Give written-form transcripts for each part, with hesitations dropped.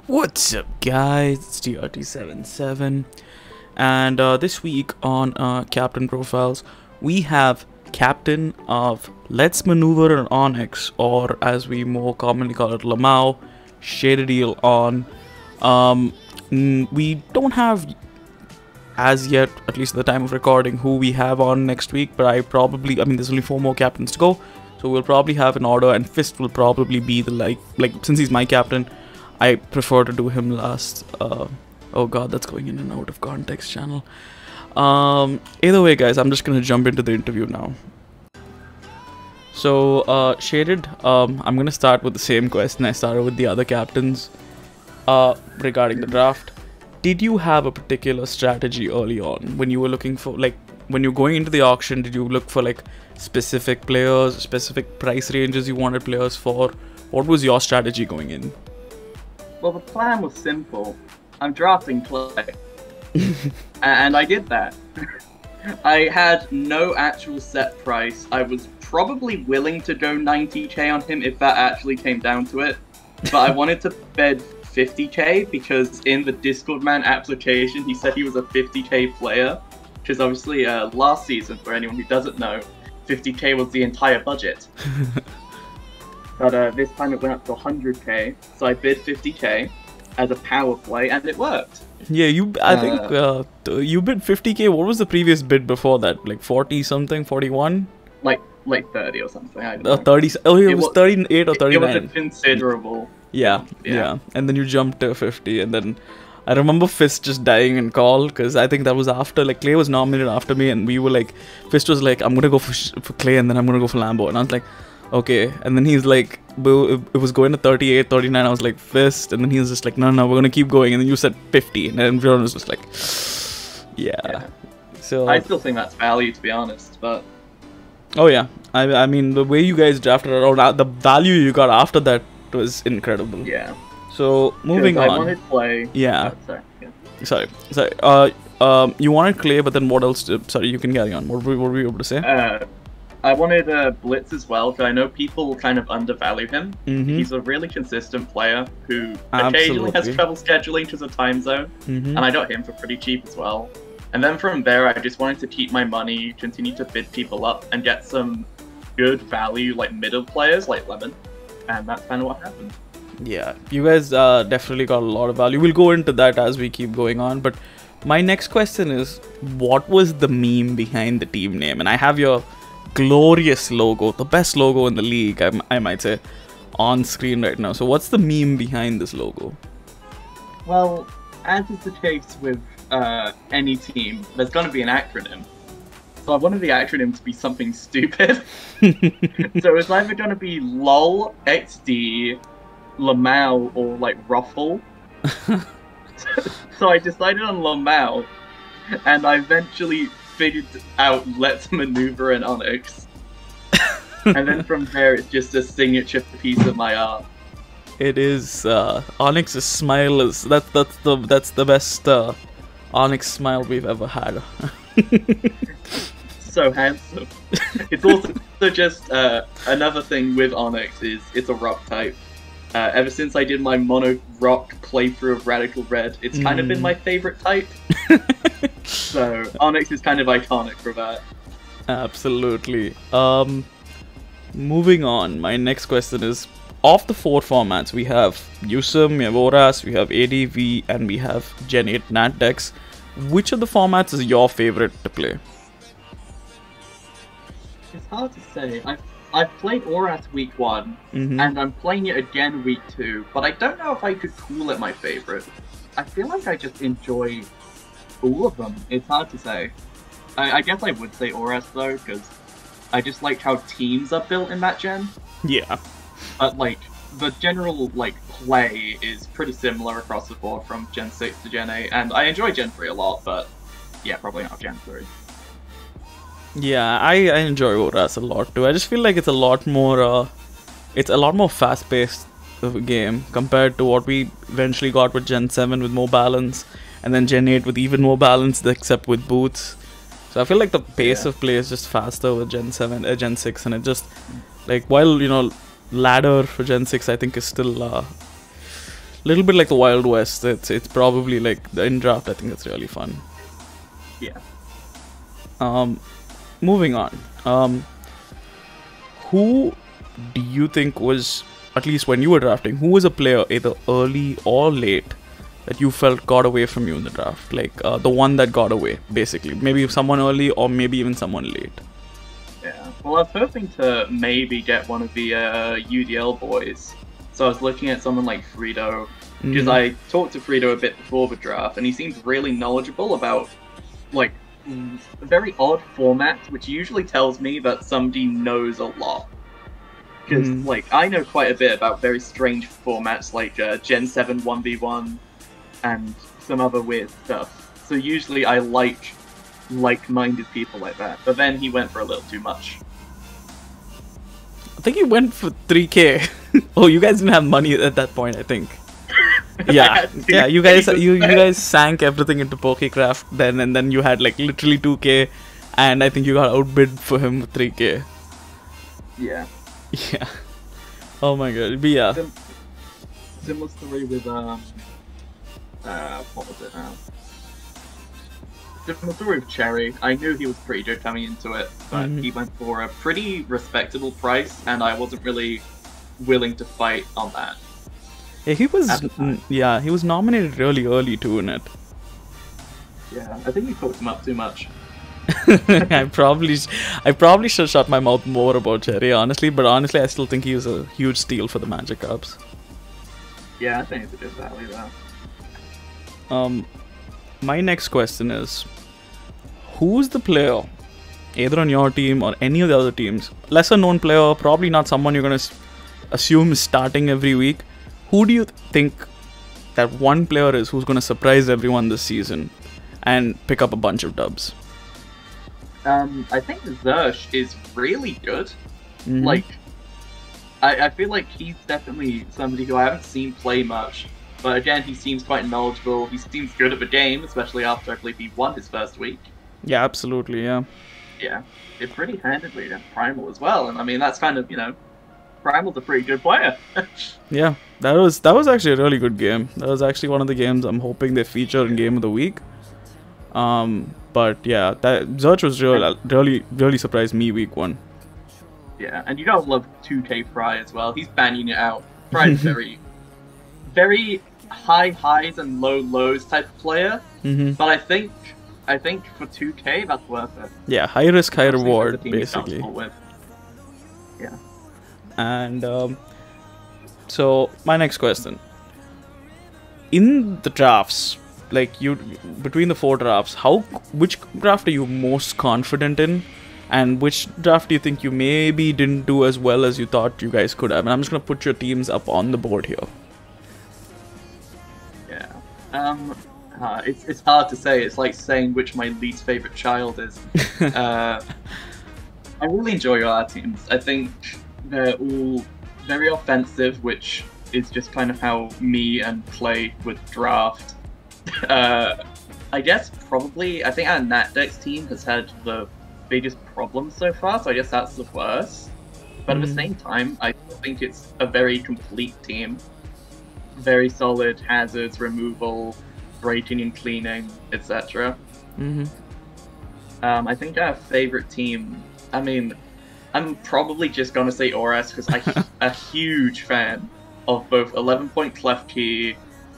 What's up, guys? It's TRT77, and this week on Captain Profiles, we have Captain of Let's Maneuver an Onyx, or as we more commonly call it, LMAO, ShadedEel on. We don't have as yet, at least at the time of recording, who we have on next week, but I mean, there's only 4 more captains to go, so we'll probably have an order, and Fist will probably be the like since he's my captain, I prefer to do him last. Oh god, that's going in and out of context channel. Either way, guys, I'm just gonna jump into the interview now. So, Shaded, I'm gonna start with the same question I started with the other captains regarding the draft. Did you have a particular strategy early on when you were looking for, like, when you're going into the auction? Did you look for like specific players, specific price ranges you wanted players for? What was your strategy going in? Well, the plan was simple. I'm drafting Clay. And I did that. I had no actual set price. I was probably willing to go 90k on him if that actually came down to it. But I wanted to bid 50k because in the Discord man application, he said he was a 50k player. Which is obviously last season, for anyone who doesn't know, 50k was the entire budget. But this time it went up to 100k, so I bid 50k as a power play, and it worked. Yeah, I think you bid 50k. What was the previous bid before that? Like 40 something, 41? Like 30 or something. I don't know. 30. Oh, it was 38 or 39. It was considerable. Yeah. And then you jumped to 50, and then I remember Fist just dying in call because I think that was after, like, Clay was nominated after me, and we were like, Fist was like, I'm gonna go for Clay, and then I'm gonna go for Lambo, and I was like, okay. And then he's like, it was going to 38, 39. I was like, Fist. And then he was just like, no, we're going to keep going. And then you said 50. And then everyone was just like, yeah. So I still think that's value, to be honest. But oh, yeah. I mean, the way you guys drafted around, the value you got after that was incredible. Yeah. So moving on. I wanted Clay. Yeah. Oh, sorry. Sorry. You wanted Clay, but then what else? Sorry, you can carry on. What were we able to say? I wanted Blitz as well, because I know people kind of undervalue him. He's a really consistent player who occasionally has trouble scheduling to the time zone, and I got him for pretty cheap as well. And then from there, I just wanted to keep my money, continue to bid people up, and get some good value, like middle players like Lemon, and that's kind of what happened. Yeah, you guys definitely got a lot of value. We'll go into that as we keep going on, but my next question is, what was the meme behind the team name? And I have your glorious logo, the best logo in the league, I might say, on screen right now. So what's the meme behind this logo? Well, as is the case with any team, there's going to be an acronym. So I wanted the acronym to be something stupid. So it's either going to be LOL, XD, LMAO, or like Ruffle. So I decided on LMAO, and I eventually figured out Let's Maneuver an Onyx. And then from there, it's just a signature piece of my art. It is Onyx's smile is that's the best Onyx smile we've ever had. So handsome. It's also just another thing with Onyx is it's a rock type. Ever since I did my mono rock playthrough of Radical Red, it's kind of been my favorite type. So Onyx is kind of iconic for that. Absolutely. Moving on, my next question is, of the 4 formats, we have USM, we have ORAS, we have ADV, and we have Gen 8 Nat decks. Which of the formats is your favorite to play? It's hard to say. I've played ORAS week 1, and I'm playing it again week 2, but I don't know if I could call it my favorite. I feel like I just enjoy all of them. It's hard to say. I guess I would say ORAS though, because I just like how teams are built in that gen. Yeah. But like, the general like play is pretty similar across the board from Gen 6 to Gen 8, and I enjoy Gen 3 a lot, but yeah, probably not Gen 3. Yeah, I enjoy ORAS a lot too. I just feel like it's a lot more fast-paced of a game compared to what we eventually got with Gen 7 with more balance, and then Gen 8 with even more balance except with boots. So I feel like the pace of play is just faster with Gen 6, and it just, like, while, you know, ladder for Gen 6 I think is still little bit like the Wild West. It's probably like the in draft. I think it's really fun. Yeah. Moving on. Who do you think was, at least when you were drafting, who was a player either early or late that you felt got away from you in the draft? Like the one that got away, basically. Maybe someone early or maybe even someone late. Yeah. Well, I was hoping to maybe get one of the UDL boys. So I was looking at someone like Frito, because I talked to Frito a bit before the draft, and he seemed really knowledgeable about, like, a very odd format, which usually tells me that somebody knows a lot. Because, like, I know quite a bit about very strange formats like Gen 7 1v1 and some other weird stuff. So usually I like-minded people like that. But then he went for a little too much. I think he went for 3K. Oh, you guys didn't have money at that point, I think. Yeah, yeah. You guys sank everything into Pokecraft then, and then you had like literally 2K, and I think you got outbid for him with 3K. Yeah. Yeah. Oh my god. But yeah. Similar story with what was it now? Similar story with Cherry. I knew he was pretty good coming into it, but he went for a pretty respectable price, and I wasn't really willing to fight on that. Yeah, he was nominated really early too in it. Yeah, I think you talked him up too much. I probably should shut my mouth more about Cherry, honestly, but honestly I still think he was a huge steal for the Magic Cups. Yeah, I think it's a good value though. My next question is, who's the player, either on your team or any of the other teams, lesser known player, probably not someone you're gonna assume is starting every week, who do you think that one player is who's gonna surprise everyone this season and pick up a bunch of dubs? I think Zersh is really good. Like, I feel like he's definitely somebody who I haven't seen play much, but again, he seems quite knowledgeable. He seems good at the game, especially after I believe he won his first week. Yeah, absolutely, yeah. Yeah, did pretty handedly against Primal as well, and I mean, that's kind of, you know, Primal's a pretty good player. Yeah, that was actually a really good game. That was actually one of the games I'm hoping they feature in Game of the Week. But yeah, that Zerch was really surprised me week 1. Yeah, and you gotta love 2K Fry as well. He's banging it out. Fry's very, very high highs and low lows type of player. But I think for 2K that's worth it. Yeah, high risk, high reward, basically. Yeah. And so my next question: in the drafts, like between the 4 drafts, which draft are you most confident in, and which draft do you think you maybe didn't do as well as you thought you guys could have? And I'm just gonna put your teams up on the board here. Yeah. It's hard to say. It's like saying which my least favorite child is. I really enjoy our teams. I think they're all very offensive, which is just kind of how me and Clay would draft. I guess I think our NatDex team has had the biggest problem so far, so I guess that's the worst. But at the same time, I think it's a very complete team. Very solid hazards, removal, breaking and cleaning, etc. I think our favorite team, I mean, I'm probably just gonna say Oras because I'm a huge fan of both 11-point Klefki,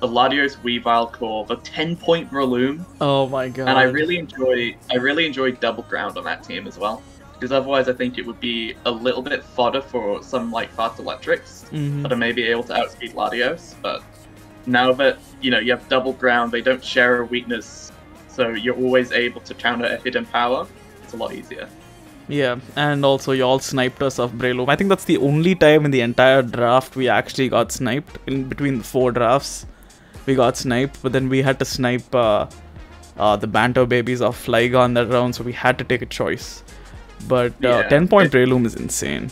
the Latios Weavile Core, the 10-point Breloom. Oh my god. And I really enjoy Double Ground on that team as well. Because otherwise I think it would be a little bit fodder for some like fast electrics that are maybe able to outspeed Latios. But now that, you know, you have Double Ground, they don't share a weakness, so you're always able to counter a hidden power. It's a lot easier. Yeah, and also you all sniped us off Breloom. I think that's the only time in the entire draft we actually got sniped. In between the 4 drafts, we got sniped, but then we had to snipe the Banter Babies off Flygon that round, so we had to take a choice. But 10-point Breloom is insane.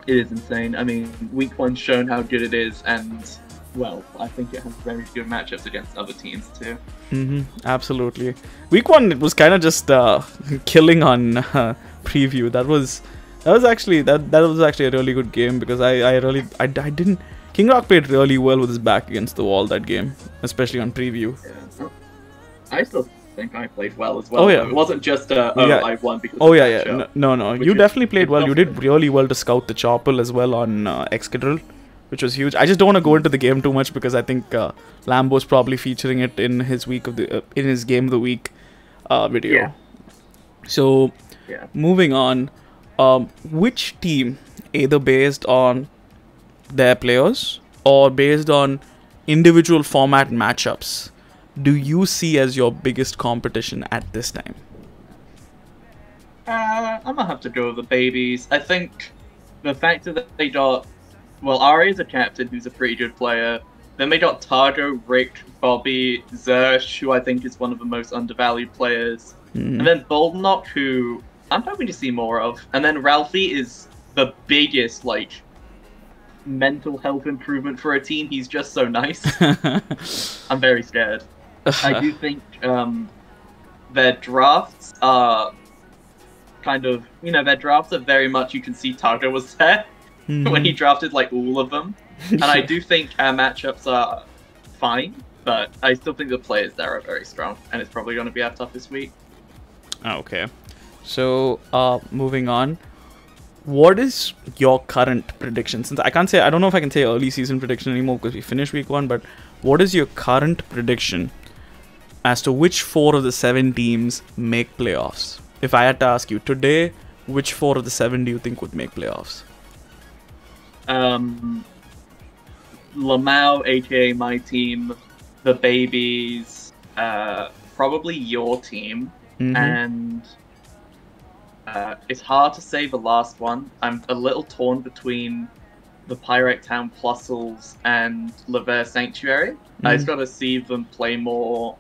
It is insane. I mean, week 1's shown how good it is, and, well, I think it has very good matchups against other teams too. Absolutely. Week 1, it was kind of just killing on preview. That was actually a really good game because I didn't. King Rock played really well with his back against the wall that game, especially on preview. Yeah. I still think I played well as well. Oh, yeah. It wasn't just Yeah. I won because Oh of yeah, that yeah. show, No. which You is definitely played well. You did confident. really well to scout the Chopple as well on Excadrill, which was huge. I just don't want to go into the game too much because I think Lambo's probably featuring it in his in his game of the week video. Yeah. So Yeah. moving on, which team, either based on their players or based on individual format matchups, do you see as your biggest competition at this time? I'm gonna have to go with the babies. I think the fact that they got, well, Ari is a captain who's a pretty good player. Then they got Targo, Rick, Bobby, Zersh, who I think is one of the most undervalued players. And then Boldenok, who I'm hoping to see more of. And then Ralphie is the biggest, like, mental health improvement for a team. He's just so nice. I'm very scared. I do think their drafts are kind of, their drafts are very much, you can see Targo was there when he drafted, like, all of them. And I do think our matchups are fine, but I still think the players there are very strong, and it's probably going to be our toughest week. Okay. So, moving on. What is your current prediction? Since I don't know if I can say early season prediction anymore because we finished week 1, but what is your current prediction as to which 4 of the 7 teams make playoffs? If I had to ask you today, which 4 of the 7 do you think would make playoffs? LMAO, aka my team, the babies, probably your team, and it's hard to say the last one. I'm a little torn between the Pyrite Town Plusles and Lever Sanctuary. I just got to see them play more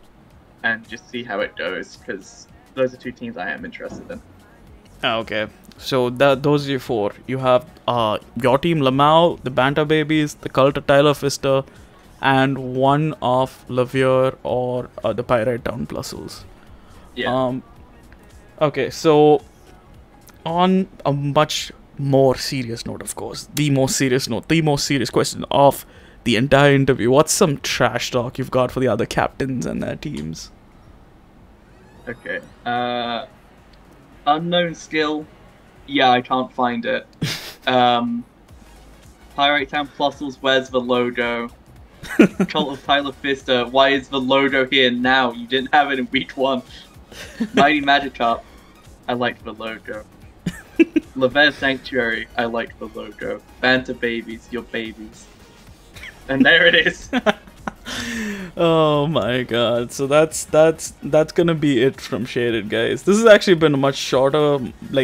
and just see how it goes, because those are 2 teams I am interested in. Okay. So those are your 4. You have your team, LMAO, the Banta Babies, the Cult of Tyler Fister, and one of Lavier or the Pyrite Town Plusles. Yeah. Okay, so on a much more serious note, of course, the most serious question of the entire interview, what's some trash talk you've got for the other captains and their teams? Okay. Unknown skill. Yeah, I can't find it. Pyrite Town Plusles, where's the logo? Cult of Tyler Fister, why is the logo here now? You didn't have it in week 1. Mighty Magikarp, I like the logo. Lever Sanctuary, I like the logo. Banta Babies, your babies. And there it is. Oh my god. So that's gonna be it from Shaded, guys. This has actually been a much shorter,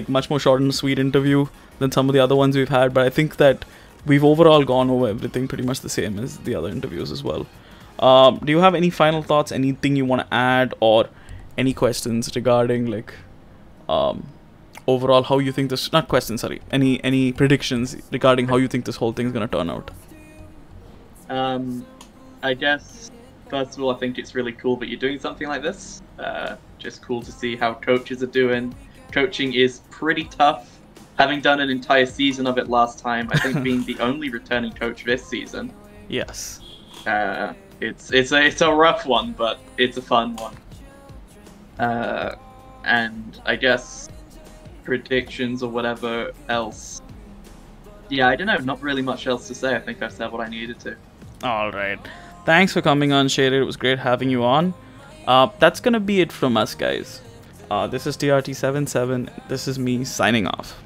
much more short and sweet interview than some of the other ones we've had, but I think that we've overall gone over everything pretty much the same as the other interviews as well. Do you have any final thoughts, anything you want to add, or any questions regarding overall how you think this, not questions, sorry, any predictions regarding how you think this whole thing's gonna turn out? I guess, first of all, I think it's really cool that you're doing something like this. Just cool to see how coaches are doing. Coaching is pretty tough. Having done an entire season of it last time, I think being the only returning coach this season. Yes. It's a rough one, but it's a fun one. And I guess predictions or whatever else. Yeah, I don't know. Not really much else to say. I think I've said what I needed to. All right. Thanks for coming on, Shaded. It was great having you on. That's gonna be it from us, guys. This is TRT77. This is me signing off.